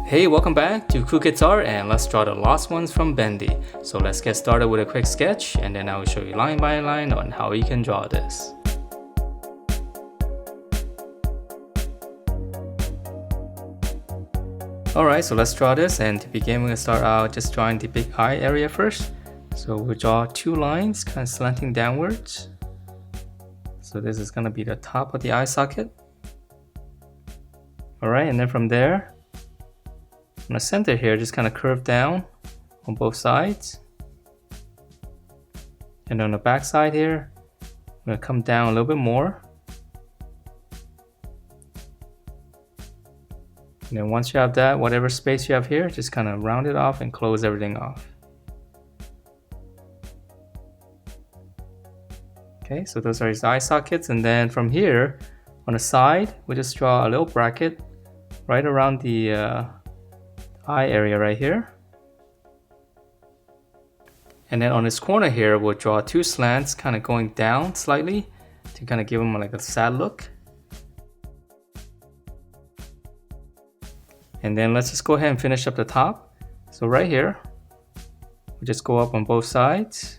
Hey, welcome back to Cool Guitar, and let's draw the lost ones from Bendy. So let's get started with a quick sketch, and then I will show you line by line on how you can draw this. Alright, so let's draw this, and to begin we're going to start out just drawing the big eye area first. So we'll draw two lines kind of slanting downwards. So this is going to be the top of the eye socket. Alright, and then from there, on the center here, just kind of curve down on both sides. And on the back side here, I'm going to come down a little bit more. And then once you have that, whatever space you have here, just kind of round it off and close everything off. Okay, so those are his eye sockets, and then from here, on the side, we just draw a little bracket right around the eye area right here. And then on this corner here, we'll draw two slants kind of going down slightly to kind of give them like a sad look. And then let's just go ahead and finish up the top. So right here, we just go up on both sides.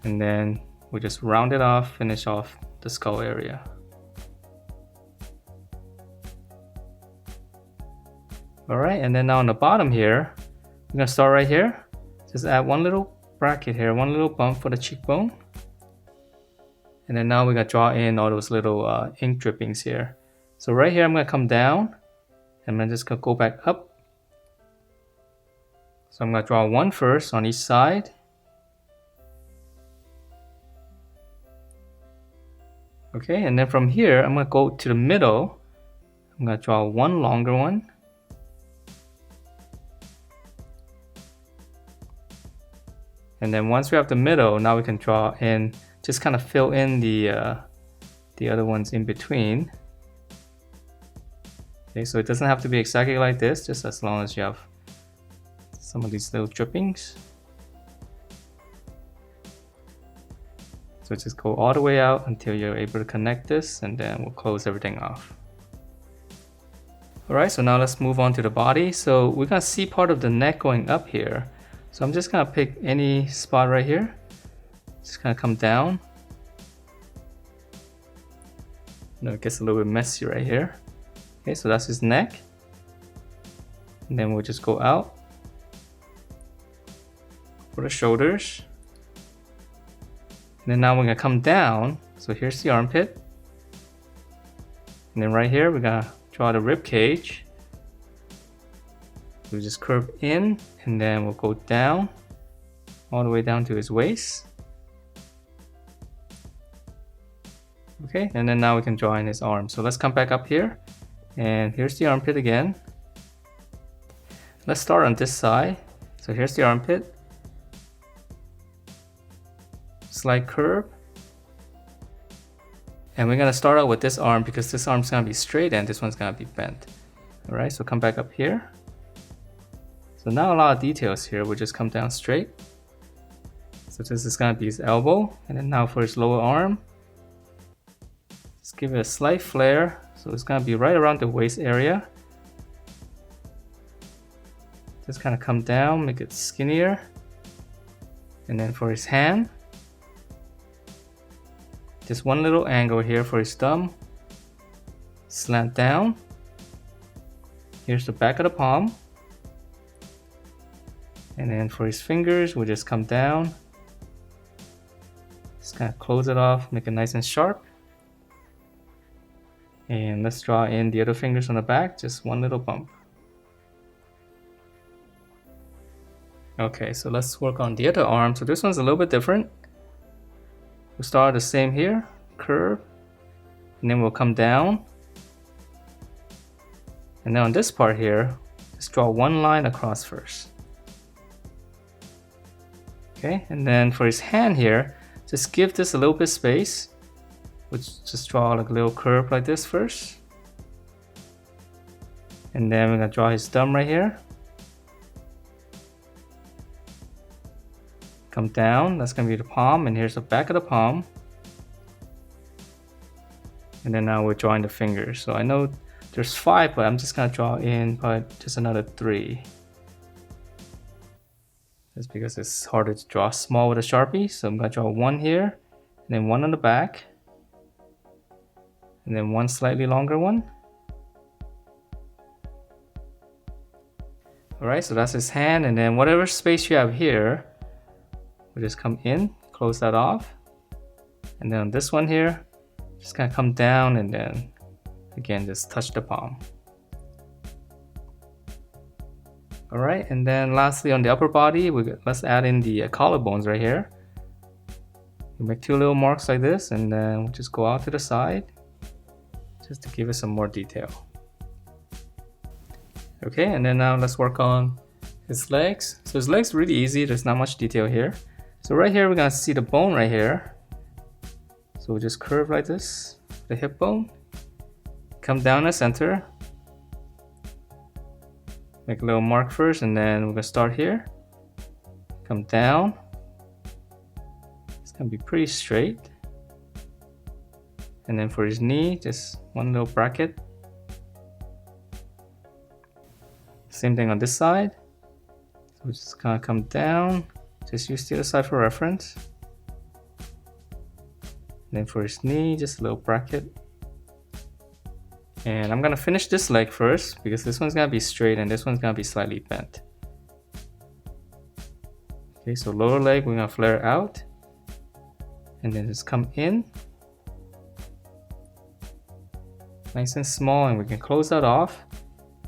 And then we just round it off, finish off the skull area. Alright, and then now on the bottom here, we're going to start right here. Just add one little bracket here, one little bump for the cheekbone. And then now we're going to draw in all those little ink drippings here. So right here I'm going to come down, and I'm just going to go back up. So I'm going to draw one first on each side. Okay, and then from here I'm going to go to the middle. I'm going to draw one longer one. And then once we have the middle, now we can draw in, just kind of fill in the other ones in between. Okay, so it doesn't have to be exactly like this, just as long as you have some of these little drippings. So just go all the way out until you're able to connect this, and then we'll close everything off. Alright, so now let's move on to the body. So we're going to see part of the neck going up here. So I'm just going to pick any spot right here. Just kind of come down. Now it gets a little bit messy right here. Okay, so that's his neck. And then we'll just go out for the shoulders. And then now we're going to come down. So here's the armpit. And then right here, we're going to draw the rib cage. We'll just curve in, and then we'll go down, all the way down to his waist. Okay, and then now we can draw in his arm. So let's come back up here, and here's the armpit again. Let's start on this side. So here's the armpit. Slight curve. And we're gonna start out with this arm because this arm's gonna be straight and this one's gonna be bent. Alright, so come back up here. So now a lot of details here, we'll just come down straight. So this is going to be his elbow, and then now for his lower arm, just give it a slight flare, so it's going to be right around the waist area. Just kind of come down, make it skinnier. And then for his hand, just one little angle here for his thumb, slant down. Here's the back of the palm. And then for his fingers, we'll just come down. Just kind of close it off, make it nice and sharp. And let's draw in the other fingers on the back, just one little bump. Okay, so let's work on the other arm. So this one's a little bit different. We'll start the same here, curve, and then we'll come down. And then on this part here, just draw one line across first. Okay, and then for his hand here, just give this a little bit space. We'll just draw like a little curve like this first. And then we're gonna draw his thumb right here. Come down, that's gonna be the palm, and here's the back of the palm. And then now we're drawing the fingers. So I know There's 5, but I'm just gonna draw in but just another 3. That's because it's harder to draw small with a Sharpie. So I'm gonna draw 1 here, and then 1 on the back, and then 1 slightly longer one. Alright, so that's his hand, and then whatever space you have here, we'll just come in, close that off. And then on this one here, just gonna come down and then again just touch the palm. Alright, and then lastly on the upper body, let's add in the collarbones right here. We make 2 little marks like this, and then we'll just go out to the side just to give it some more detail. Okay, and then now let's work on his legs. So his legs are really easy, there's not much detail here. So right here we're gonna see the bone right here. So we'll just curve like this, the hip bone. Come down the center. Make a little mark first, and then we're gonna start here. Come down. It's gonna be pretty straight. And then for his knee, just 1 little bracket. Same thing on this side. So we're just gonna come down. Just use the other side for reference. And then for his knee, just a little bracket. And I'm gonna finish this leg first because this one's gonna be straight and this one's gonna be slightly bent. Okay, so lower leg, we're gonna flare out. And then just come in. Nice and small, and we can close that off.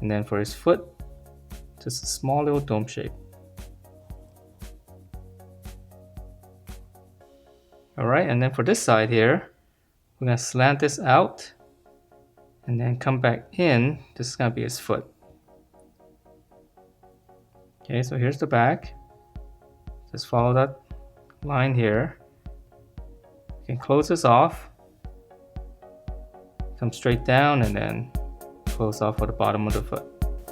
And then for his foot, just a small little dome shape. Alright, and then for this side here, we're gonna slant this out and then come back in. This is gonna be his foot. Okay, so here's the back. Just follow that line here. You can close this off. Come straight down and then close off for the bottom of the foot.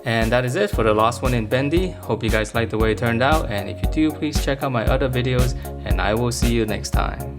And that is it for the last one in Bendy. Hope you guys liked the way it turned out, and if you do, please check out my other videos, and I will see you next time.